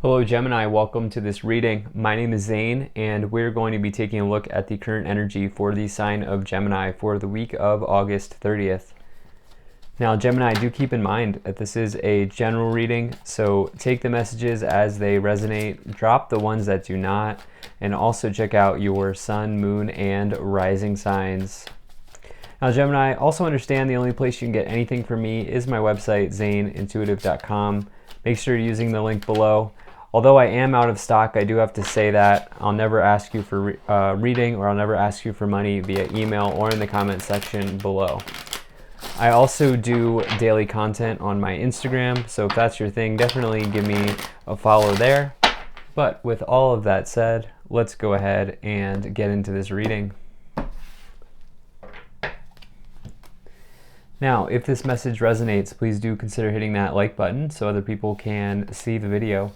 Hello Gemini, welcome to this reading. My name is Zane and we're going to be taking a look at the current energy for the sign of Gemini for the week of August 30th. Now Gemini, do keep in mind that this is a general reading, so take the messages as they resonate, drop the ones that do not, and also check out your sun, moon, and rising signs. Now Gemini, also understand the only place you can get anything from me is my website, zaneintuitive.com. Make sure you're using the link below. Although I am out of stock, I do have to say that I'll never ask you for reading, or I'll never ask you for money via email or in the comment section below. I also do daily content on my Instagram, so if that's your thing, definitely give me a follow there. But with all of that said, let's go ahead and get into this reading. Now, if this message resonates, please do consider hitting that like button so other people can see the video.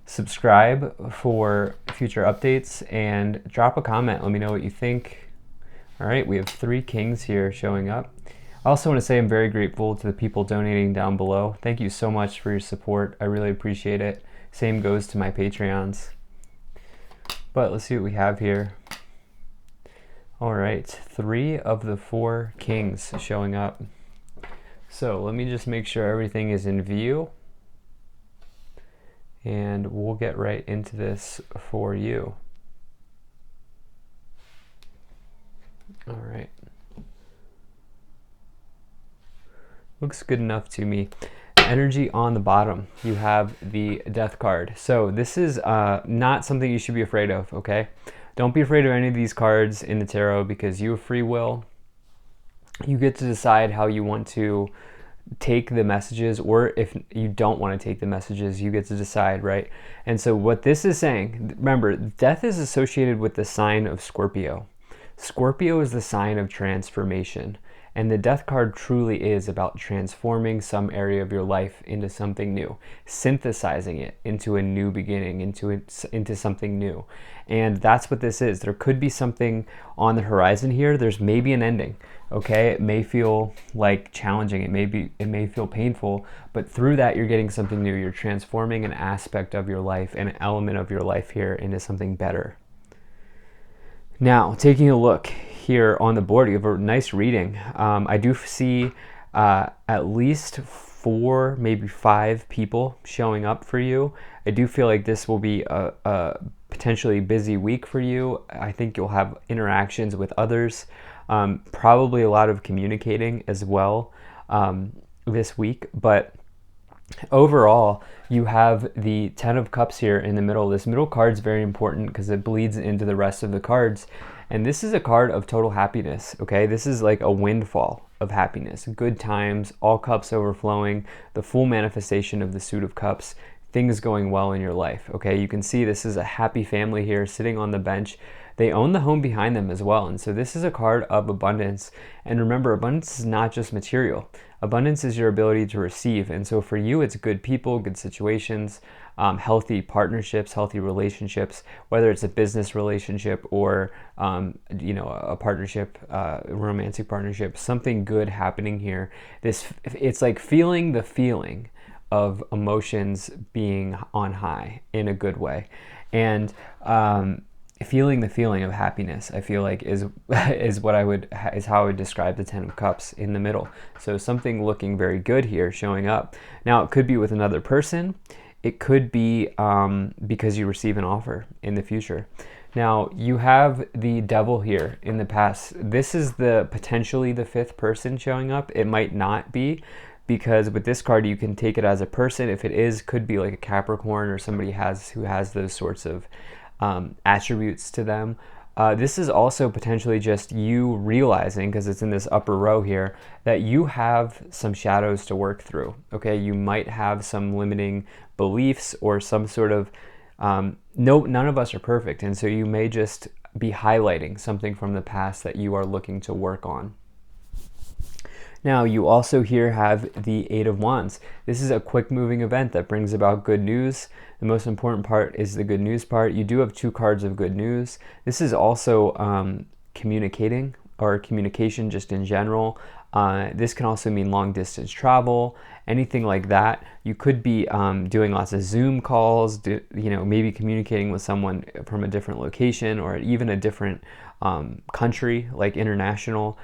Subscribe for future updates and drop a comment. Let me know what you think. All right, we have 3 kings here showing up. I also want to say I'm very grateful to the people donating down below. Thank you so much for your support. I really appreciate it. Same goes to my Patreons. But let's see what we have here. All right, 3 of the 4 kings showing up. So let me just make sure everything is in view. And we'll get right into this for you. All right. Looks good enough to me. Energy on the bottom, you have the Death card. So this is not something you should be afraid of, okay? Don't be afraid of any of these cards in the tarot because you have free will. You get to decide how you want to take the messages, or if you don't want to take the messages, you get to decide, right? And so what this is saying, remember, death is associated with the sign of Scorpio. Scorpio is the sign of transformation, and the Death card truly is about transforming some area of your life into something new, synthesizing it into a new beginning, into something new. And that's what this is. There could be something on the horizon here. There's maybe an ending. Okay, it may feel like challenging, it may feel painful, but through that you're getting something new. You're transforming an aspect of your life, an element of your life here, into something better. Now, taking a look here on the board, you have a nice reading. I do see at least 4, maybe 5 people showing up for you. I do feel like this will be a potentially busy week for you. I think you'll have interactions with others. Probably a lot of communicating as well this week, but overall you have the 10 of Cups here in the middle. This middle card is very important because it bleeds into the rest of the cards, and this is a card of total happiness. Okay, this is like a windfall of happiness, good times, all cups overflowing, the full manifestation of the Suit of Cups, things going well in your life. Okay, you can see this is a happy family here sitting on the bench. They own the home behind them as well. And so this is a card of abundance. And remember, abundance is not just material. Abundance is your ability to receive. And so for you, it's good people, good situations, healthy partnerships, healthy relationships, whether it's a business relationship or, a partnership, romantic partnership, something good happening here. It's like feeling the feeling of emotions being on high in a good way. And, feeling the feeling of happiness, I feel like is how I would describe the 10 of Cups in the middle. So something looking very good here showing up. Now it could be with another person. It could be because you receive an offer in the future. Now you have the Devil here in the past. This is potentially the 5th person showing up. It might not be, because with this card you can take it as a person. If it is, could be like a Capricorn or somebody who has those sorts of attributes to them. This is also potentially just you realizing, because it's in this upper row here, that you have some shadows to work through. Okay, you might have some limiting beliefs or some sort of none of us are perfect, and so you may just be highlighting something from the past that you are looking to work on. Now you also here have the 8 of Wands. This is a quick moving event that brings about good news. The most important part is the good news part. You do have 2 cards of good news. This is also communicating, or communication just in general. This can also mean long distance travel, anything like that. You could be doing lots of Zoom calls, maybe communicating with someone from a different location or even a different country, like international.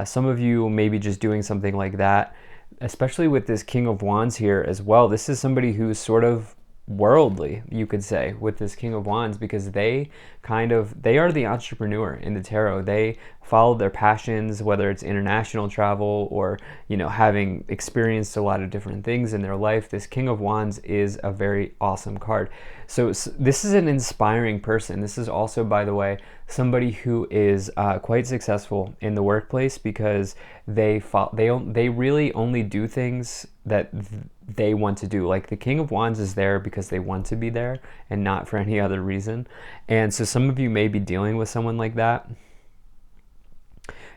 Some of you may be just doing something like that, especially with this King of Wands here as well. This is somebody who's sort of worldly, you could say, with this King of Wands, because they are the entrepreneur in the tarot. They follow their passions, whether it's international travel or having experienced a lot of different things in their life. This King of Wands is a very awesome card. So this is an inspiring person. This is also, by the way, somebody who is quite successful in the workplace, because they really only do things that they want to do. Like the King of Wands is there because they want to be there and not for any other reason. And so some of you may be dealing with someone like that.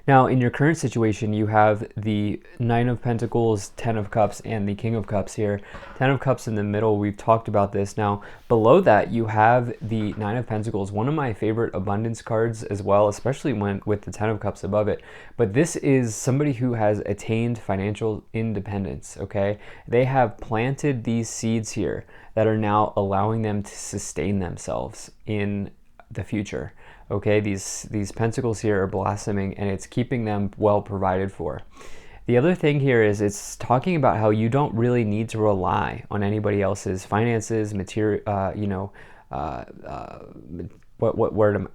Now, in your current situation, you have the Nine of Pentacles, Ten of Cups, and the King of Cups here. Ten of Cups in the middle, we've talked about this. Now, below that, you have the Nine of Pentacles, one of my favorite abundance cards as well, especially with the Ten of Cups above it. But this is somebody who has attained financial independence, okay? They have planted these seeds here that are now allowing them to sustain themselves in the future. Okay, these pentacles here are blossoming, and it's keeping them well provided for. The other thing here is it's talking about how you don't really need to rely on anybody else's finances, material,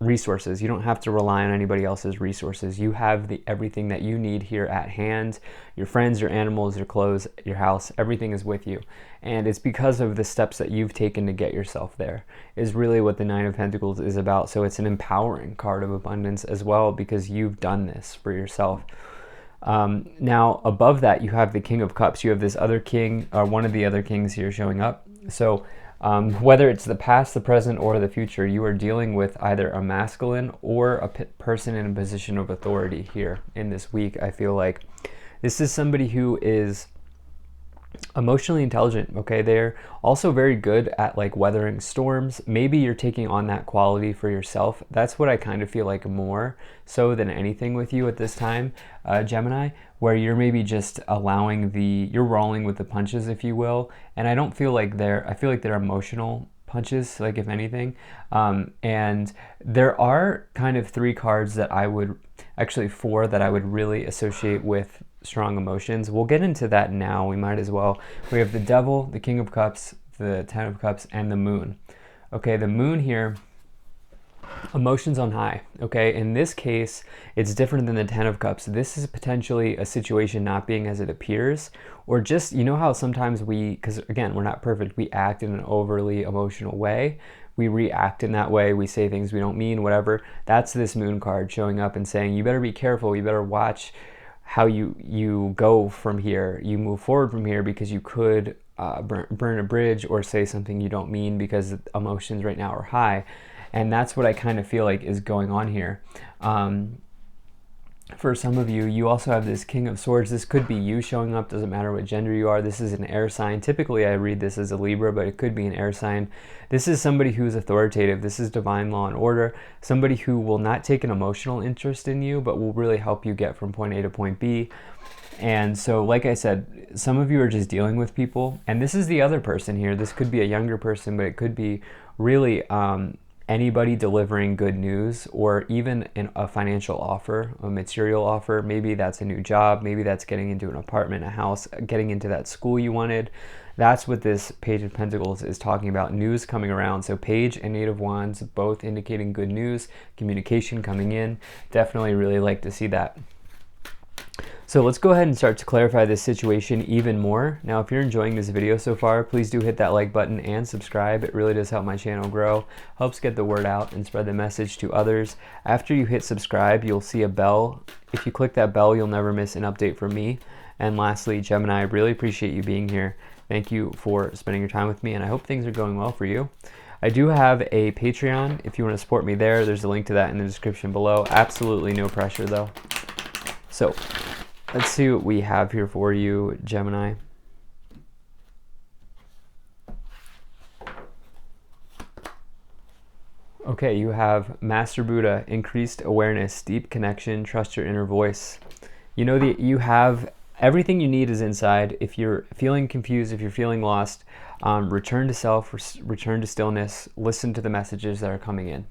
resources. You don't have to rely on anybody else's resources. You have everything that you need here at hand. Your friends, your animals, your clothes, your house, everything is with you. And it's because of the steps that you've taken to get yourself there, is really what the Nine of Pentacles is about. So it's an empowering card of abundance as well, because you've done this for yourself. Now, above that, you have the King of Cups. You have this other king, or one of the other kings here showing up. So whether it's the past, the present, or the future, you are dealing with either a masculine or a person in a position of authority here in this week. I feel like this is somebody who is emotionally intelligent, okay? They're also very good at like weathering storms. Maybe you're taking on that quality for yourself. That's what I kind of feel like more so than anything with you at this time, Gemini, where you're maybe just you're rolling with the punches, if you will. And I don't feel like I feel like they're emotional punches, like if anything. And there are kind of four that I would really associate with strong emotions. We'll get into that now. We might as well. We have the Devil, the King of Cups, the Ten of Cups, and the Moon. Okay, the Moon here, emotions on high. Okay, in this case, it's different than the Ten of Cups. This is potentially a situation not being as it appears, or just, how sometimes because again, we're not perfect, we act in an overly emotional way. We react in that way. We say things we don't mean, whatever. That's this Moon card showing up and saying, you better be careful. You better watch how you go from here. You move forward from here, because you could burn a bridge or say something you don't mean, because emotions right now are high. And that's what I kind of feel like is going on here. For some of you, you also have this King of Swords. This could be you showing up, doesn't matter what gender you are. This is an air sign. Typically, I read this as a Libra, but it could be an air sign. This is somebody who's authoritative. This is divine law and order. Somebody who will not take an emotional interest in you, but will really help you get from point A to point B. And so, like I said, some of you are just dealing with people. And this is the other person here. This could be a younger person, but it could be really anybody delivering good news, or even a financial offer, a material offer. Maybe that's a new job. Maybe that's getting into an apartment, a house, getting into that school you wanted. That's what this Page of Pentacles is talking about, news coming around. So Page and Eight of Wands, both indicating good news, communication coming in. Definitely really like to see that. So let's go ahead and start to clarify this situation even more. Now, if you're enjoying this video so far, please do hit that like button and subscribe. It really does help my channel grow, helps get the word out and spread the message to others. After you hit subscribe, you'll see a bell. If you click that bell, you'll never miss an update from me. And lastly, Gemini, I really appreciate you being here. Thank you for spending your time with me, and I hope things are going well for you. I do have a Patreon. If you want to support me there, there's a link to that in the description below. Absolutely no pressure though. So let's see what we have here for you, Gemini. Okay, you have Master Buddha, increased awareness, deep connection, trust your inner voice. You know that you have everything you need is inside. If you're feeling confused, if you're feeling lost, return to self, return to stillness, listen to the messages that are coming in.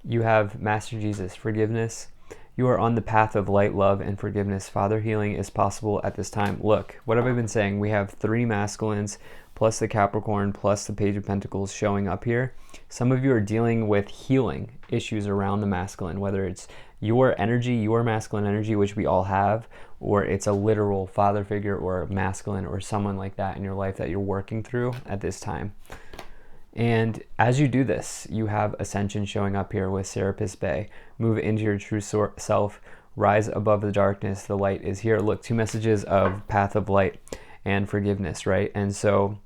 You have Master Jesus, forgiveness. You are on the path of light, love, and forgiveness. Father, healing is possible at this time. Look, what have I been saying? We have 3 masculines plus the Capricorn plus the Page of Pentacles showing up here. Some of you are dealing with healing issues around the masculine, whether it's your energy, your masculine energy, which we all have, or it's a literal father figure or masculine or someone like that in your life that you're working through at this time. And as you do this, you have ascension showing up here with Serapis Bay. Move into your true self, rise above the darkness, the light is here. Look, 2 messages of path of light and forgiveness, right? And so,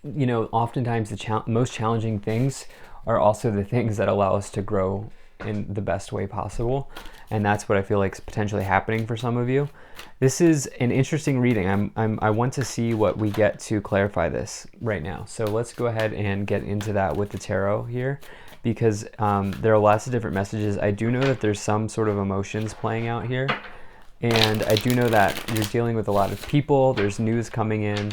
you know, oftentimes the most challenging things are also the things that allow us to grow in the best way possible. And that's what I feel like is potentially happening for some of you. This is an interesting reading. I want to see what we get to clarify this right now. So let's go ahead and get into that with the tarot here, because there are lots of different messages. I do know that there's some sort of emotions playing out here. And I do know that you're dealing with a lot of people. There's news coming in.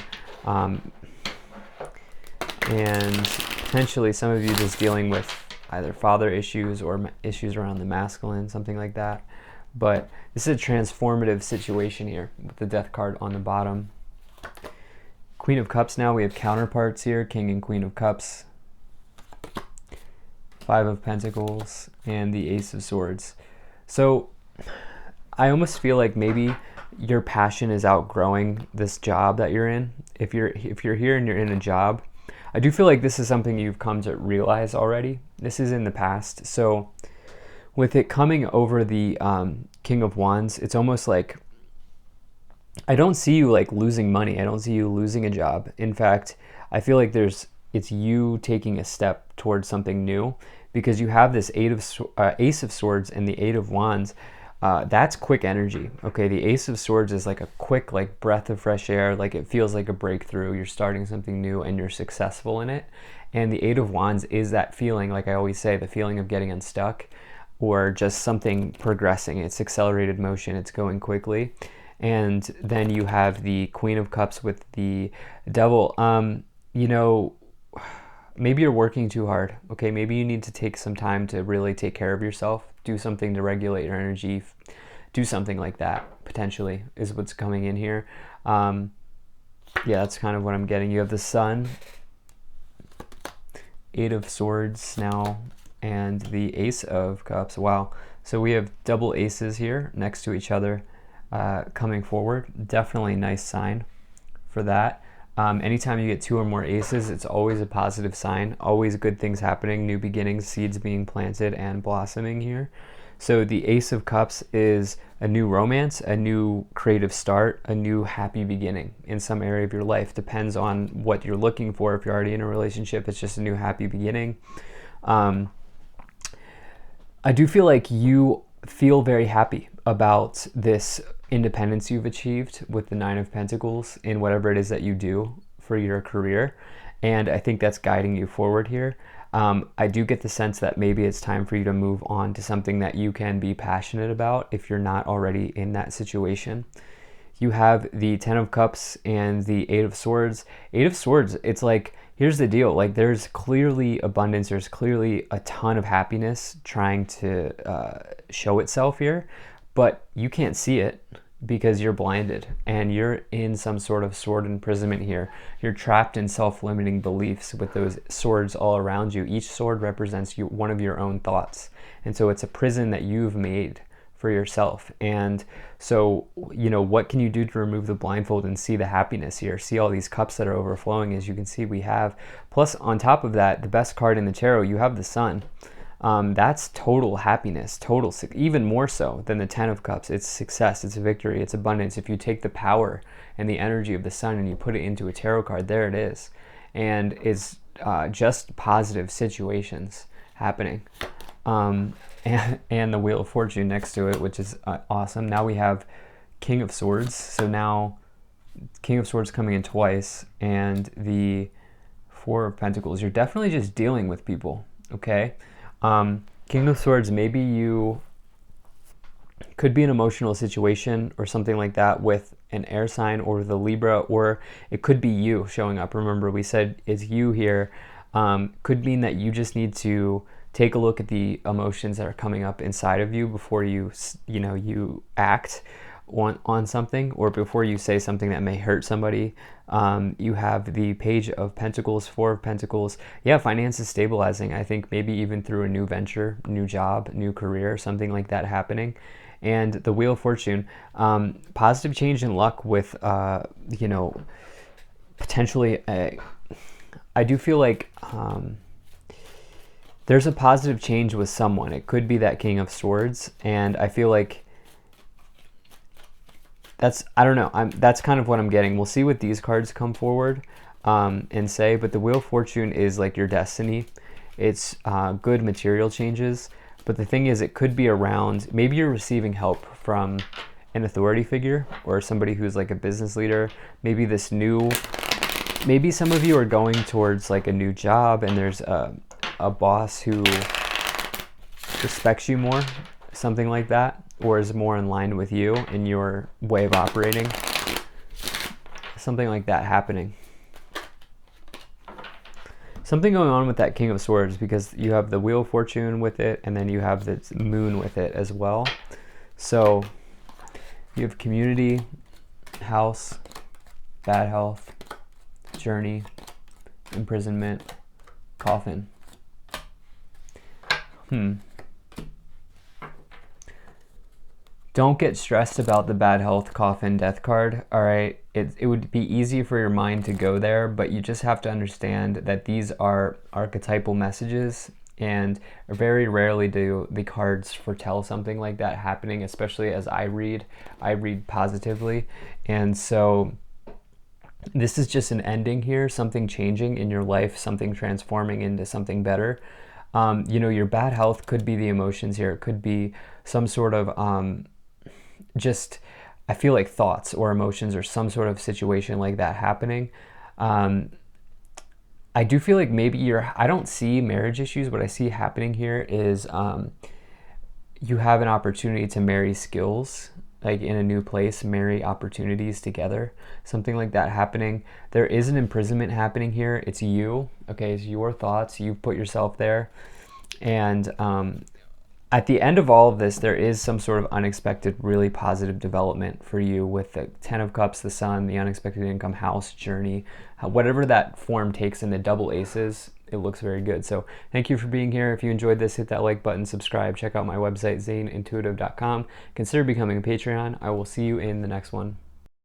And potentially some of you just dealing with either father issues or issues around the masculine, something like that. But this is a transformative situation here with the Death card on the bottom. Queen of Cups now, we have counterparts here, King and Queen of Cups. 5 of Pentacles and the Ace of Swords. So I almost feel like maybe your passion is outgrowing this job that you're in. If you're here and you're in a job, I do feel like this is something you've come to realize already. This is in the past. So with it coming over the King of Wands, it's almost like, I don't see you like losing money. I don't see you losing a job. In fact, I feel like it's you taking a step towards something new, because you have this Ace of Swords and the 8 of Wands. That's quick energy. Okay, the Ace of Swords is like a quick like breath of fresh air. Like it feels like a breakthrough. You're starting something new and you're successful in it. And the 8 of Wands is that feeling, like I always say, the feeling of getting unstuck or just something progressing. It's accelerated motion. It's going quickly. And then you have the Queen of Cups with the Devil. You know, maybe you're working too hard. Okay, maybe you need to take some time to really take care of yourself. Do something to regulate your energy. Do something like that, potentially, is what's coming in here. Yeah, that's kind of what I'm getting. You have the Sun, 8 of Swords now, and the Ace of Cups. Wow. So we have double aces here next to each other coming forward. Definitely a nice sign for that. Anytime you get 2 or more aces, it's always a positive sign. Always good things happening, new beginnings, seeds being planted and blossoming here. So the Ace of Cups is a new romance, a new creative start, a new happy beginning in some area of your life. Depends on what you're looking for. If you're already in a relationship, it's just a new happy beginning. I do feel like you feel very happy about this independence you've achieved with the 9 of Pentacles in whatever it is that you do for your career. And I think that's guiding you forward here. I do get the sense that maybe it's time for you to move on to something that you can be passionate about if you're not already in that situation. You have the 10 of Cups and the 8 of Swords. 8 of Swords, it's like, here's the deal. Like there's clearly abundance. There's clearly a ton of happiness trying to show itself here, but you can't see it because you're blinded and you're in some sort of sword imprisonment here. You're trapped in self-limiting beliefs with those swords all around you. Each sword represents one of your own thoughts. And so it's a prison that you've made for yourself. And so, you know, what can you do to remove the blindfold and see the happiness here? See all these cups that are overflowing, as you can see we have. Plus, on top of that, the best card in the tarot, you have the Sun. That's total happiness, even more so than the 10 of Cups. It's success, it's victory, it's abundance. If you take the power and the energy of the Sun and you put it into a tarot card, there it is. And it's just positive situations happening. And the Wheel of Fortune next to it, which is awesome. Now we have King of Swords. So now King of Swords coming in twice, and the 4 of Pentacles. You're definitely just dealing with people, okay? King of Swords, maybe you could be an emotional situation or something like that with an air sign or the Libra, or it could be you showing up. Remember, we said it's you here. Could mean that you just need to take a look at the emotions that are coming up inside of you before you act on something, or before you say something that may hurt somebody. You have the Page of Pentacles, Four of Pentacles. Yeah, finances stabilizing. I think maybe even through a new venture, new job, new career, something like that happening. And the Wheel of Fortune, positive change in luck with, potentially, I do feel like there's a positive change with someone. It could be that King of Swords, and I feel like I don't know, that's kind of what I'm getting. We'll see what these cards come forward and say, but the Wheel of Fortune is like your destiny. It's good material changes, but the thing is, it could be around, maybe you're receiving help from an authority figure or somebody who's like a business leader. Maybe maybe some of you are going towards like a new job, and there's a boss who respects you more, something like that, or is more in line with you in your way of operating. Something like that happening. Something going on with that King of Swords, because you have the Wheel of Fortune with it, and then you have the Moon with it as well. So you have community, house, bad health, journey, imprisonment, coffin. Don't get stressed about the bad health, coffin, death card, all right? It would be easy for your mind to go there, but you just have to understand that these are archetypal messages, and very rarely do the cards foretell something like that happening, especially as I read positively. And so this is just an ending here, something changing in your life, something transforming into something better. Your bad health could be the emotions here. It could be some sort of I feel like thoughts or emotions or some sort of situation like that happening. I do feel like maybe I don't see marriage issues. What I see happening here is you have an opportunity to marry skills, like in a new place, marry opportunities together, something like that happening. There is an imprisonment happening here. It's you, okay? It's your thoughts. You've put yourself there. And at the end of all of this, there is some sort of unexpected, really positive development for you with the Ten of Cups, the Sun, the unexpected income, house, journey, whatever that form takes in the double aces. It looks very good. So thank you for being here. If you enjoyed this, hit that like button, subscribe, check out my website, zaneintuitive.com. Consider becoming a Patreon. I will see you in the next one.